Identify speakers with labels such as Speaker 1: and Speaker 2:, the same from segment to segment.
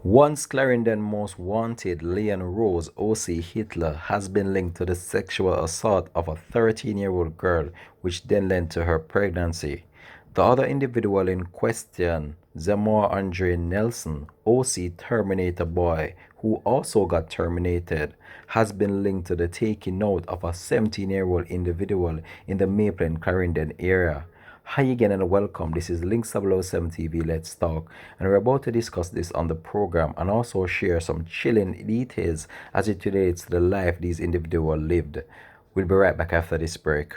Speaker 1: Once Clarendon most wanted Leon Rose O.C. Hitler has been linked to the sexual assault of a 13-year-old girl, which then led to her pregnancy. The other individual in question, Zamora Andre Nelson, O.C. Terminator Boy, who also got terminated, has been linked to the taking out of a 17-year-old individual in the Maple and Clarendon area. Hi again and welcome. This is Link 007 TV Let's Talk, and we're about to discuss this on the program and also share some chilling details as it relates to the life these individuals lived. We'll be right back after this break.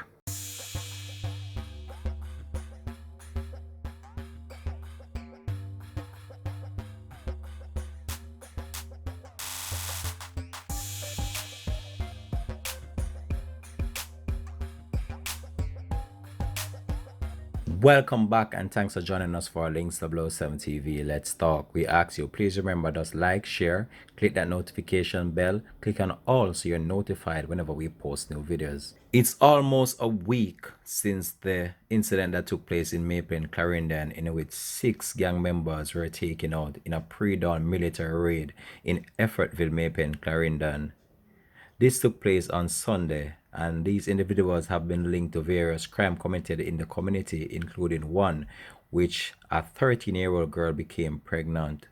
Speaker 1: Welcome back and thanks for joining us for Link 007 TV Let's Talk. We ask you, please remember just like, share, click that notification bell, click on all so you're notified whenever we post new videos. It's almost a week since the incident that took place in Maple and Clarendon, in which 6 gang members were taken out in a pre-dawn military raid in Effortville, Maple and Clarendon. This took place on Sunday, and these individuals have been linked to various crimes committed in the community, including one which a 13-year-old girl became pregnant.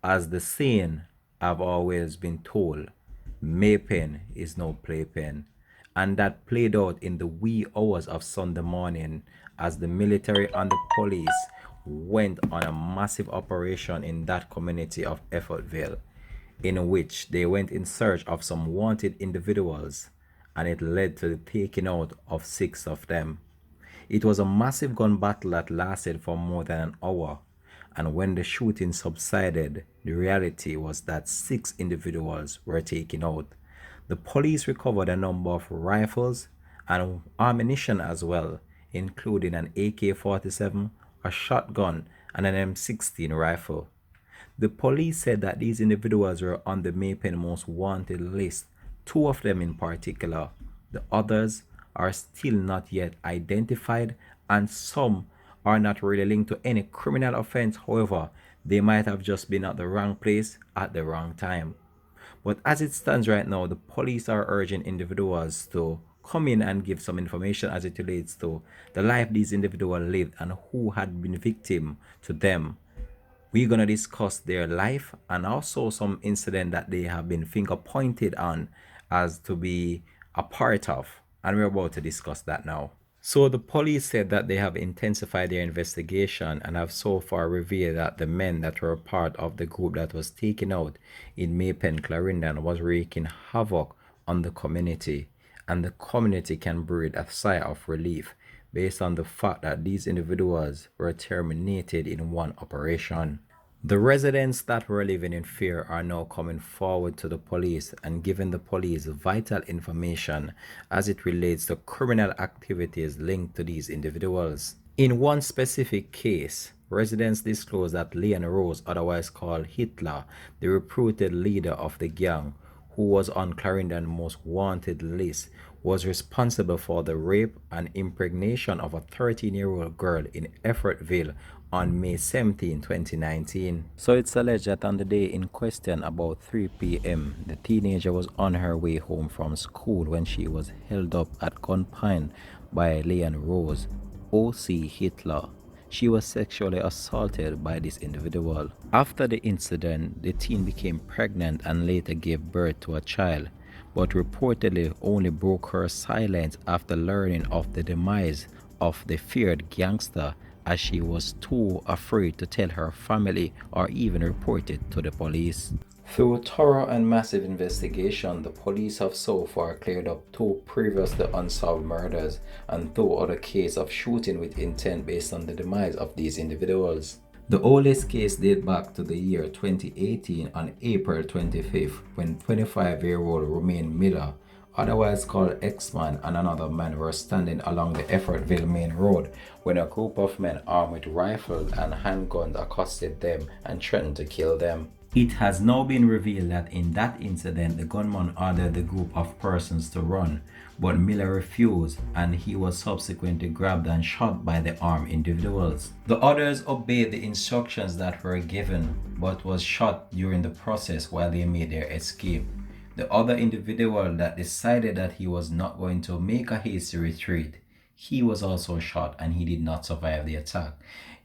Speaker 1: As the saying I've always been told, Maypen is no playpen, and that played out in the wee hours of Sunday morning as the military and the police went on a massive operation in that community of Effortville, in which they went in search of some wanted individuals, and it led to the taking out of 6 of them. It was a massive gun battle that lasted for more than an hour, and when the shooting subsided, the reality was that 6 individuals were taken out. The police recovered a number of rifles and ammunition as well, including an AK-47, a shotgun, and an M16 rifle. The police said that these individuals were on the Maypen most wanted list, 2 of them in particular. The others are still not yet identified, and some are not really linked to any criminal offense. However, they might have just been at the wrong place at the wrong time. But as it stands right now, the police are urging individuals to come in and give some information as it relates to the life these individuals lived and who had been victim to them. We're going to discuss their life and also some incident that they have been finger pointed on as to be a part of, and we're about to discuss that now. So the police said that they have intensified their investigation and have so far revealed that the men that were part of the group that was taken out in Maypen Clarendon was wreaking havoc on the community, and the community can breathe a sigh of relief based on the fact that these individuals were terminated in one operation. The residents that were living in fear are now coming forward to the police and giving the police vital information as it relates to criminal activities linked to these individuals. In one specific case, residents disclosed that Leon Rose, otherwise called Hitler, the reputed leader of the gang, who was on Clarendon's most wanted list, was responsible for the rape and impregnation of a 13-year-old girl in Effortville on May 17, 2019. So it's alleged that on the day in question, about 3 p.m., the teenager was on her way home from school when she was held up at gunpoint by Leon Rose, O.C. Hitler. She was sexually assaulted by this individual. After the incident, the teen became pregnant and later gave birth to a child, but reportedly only broke her silence after learning of the demise of the feared gangster, as she was too afraid to tell her family or even report it to the police. Through thorough and massive investigation, the police have so far cleared up 2 previously unsolved murders and 2 other cases of shooting with intent based on the demise of these individuals. The oldest case dates back to the year 2018 on April 25th, when 25-year-old Romaine Miller, otherwise called X-Man, and another man were standing along the Effortville main road when a group of men armed with rifles and handguns accosted them and threatened to kill them. It has now been revealed that in that incident, the gunman ordered the group of persons to run, but Miller refused and he was subsequently grabbed and shot by the armed individuals. The others obeyed the instructions that were given, but was shot during the process while they made their escape. The other individual that decided that he was not going to make a hasty retreat, he was also shot and he did not survive the attack.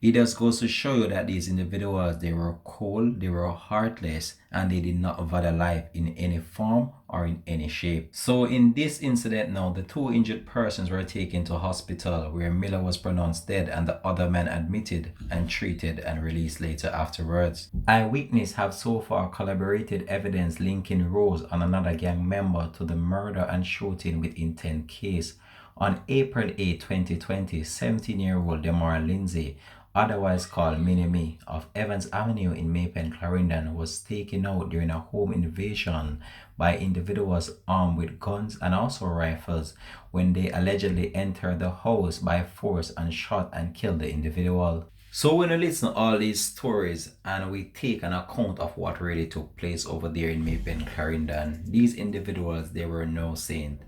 Speaker 1: It just goes to show you that these individuals, they were cold, they were heartless, and they did not value life in any form or in any shape. So in this incident now, the two injured persons were taken to hospital where Miller was pronounced dead and the other man admitted and treated and released later afterwards. Eyewitnesses have so far corroborated evidence linking Rose and another gang member to the murder and shooting with intent case. On April 8, 2020, 17-year-old Demar Lindsay, otherwise called Mini-Me, of Evans Avenue in Maypen, Clarendon, was taken out during a home invasion by individuals armed with guns and also rifles when they allegedly entered the house by force and shot and killed the individual. So when we listen to all these stories and we take an account of what really took place over there in Maypen, Clarendon, these individuals, they were no saint.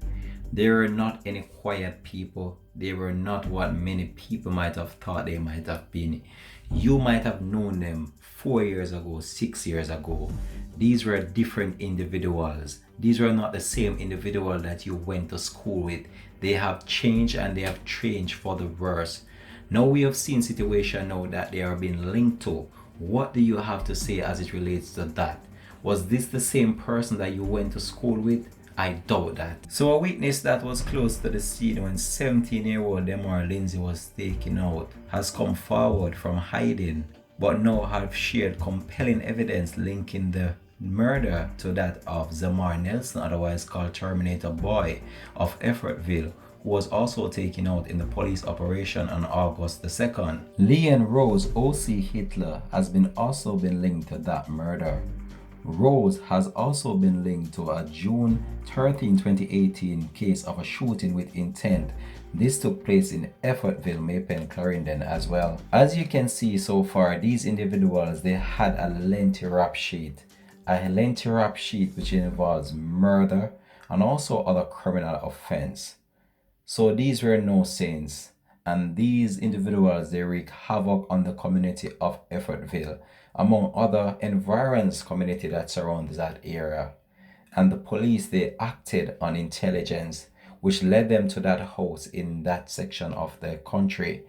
Speaker 1: They were not any quiet people. They were not what many people might have thought they might have been. You might have known them 4 years ago, 6 years ago. These were different individuals. These were not the same individual that you went to school with. They have changed and they have changed for the worse. Now we have seen situation now that they are being linked to. What do you have to say as it relates to that? Was this the same person that you went to school with? I doubt that. So a witness that was close to the scene when 17-year-old Demar Lindsay was taken out has come forward from hiding, but now have shared compelling evidence linking the murder to that of Zamar Nelson, otherwise called Terminator Boy, of Effortville, who was also taken out in the police operation on August the 2nd. Leon Rose O.C. Hitler has also been linked to that murder. Rose has also been linked to a June 13, 2018 case of a shooting with intent. This took place in Effortville, Maypen, Clarendon as well. As you can see so far, these individuals, they had a lengthy rap sheet. A lengthy rap sheet which involves murder and also other criminal offense. So these were no saints. And these individuals, they wreak havoc on the community of Effortville, among other environs community that surrounds that area. And the police, they acted on intelligence, which led them to that house in that section of the country.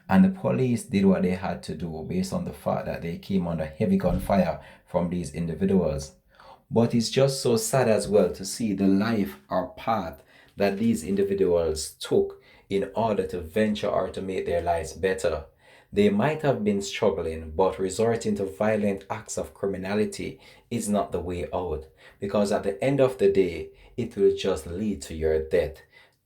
Speaker 1: And the police did what they had to do based on the fact that they came under heavy gunfire from these individuals. But it's just so sad as well to see the life or path that these individuals took in order to venture or to make their lives better. They might have been struggling, but resorting to violent acts of criminality is not the way out, because at the end of the day, it will just lead to your death.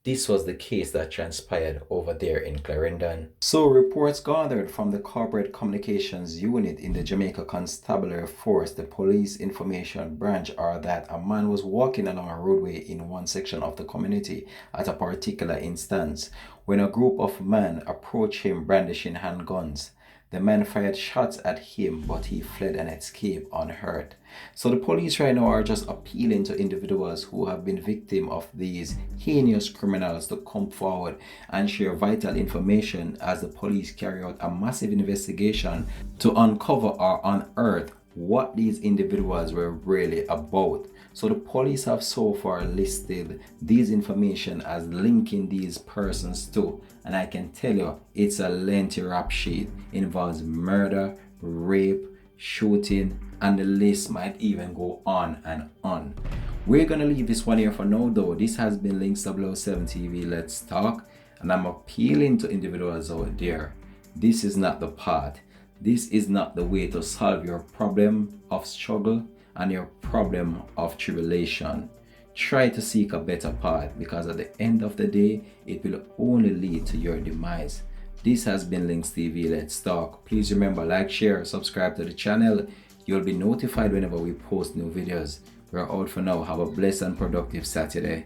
Speaker 1: This was the case that transpired over there in Clarendon. So reports gathered from the Corporate Communications Unit in the Jamaica Constabulary Force, the Police Information Branch, are that a man was walking along a roadway in one section of the community at a particular instance when a group of men approached him brandishing handguns. The men fired shots at him, but he fled and escaped unhurt. So the police right now are just appealing to individuals who have been victims of these heinous criminals to come forward and share vital information as the police carry out a massive investigation to uncover or unearth what these individuals were really about. So the police have so far listed these information as linking these persons to, and I can tell you it's a lengthy rap sheet. It involves murder, rape, shooting, and the list might even go on and on. We're gonna leave this one here for now though. This has been Links 007 TV Let's Talk, and I'm appealing to individuals out there. This is not the path. This is not the way to solve your problem of struggle and your problem of tribulation. Try to seek a better path, because at the end of the day, it will only lead to your demise. This has been Links TV Let's Talk. Please remember, like, share, subscribe to the channel. You'll be notified whenever we post new videos. We're out for now. Have a blessed and productive Saturday.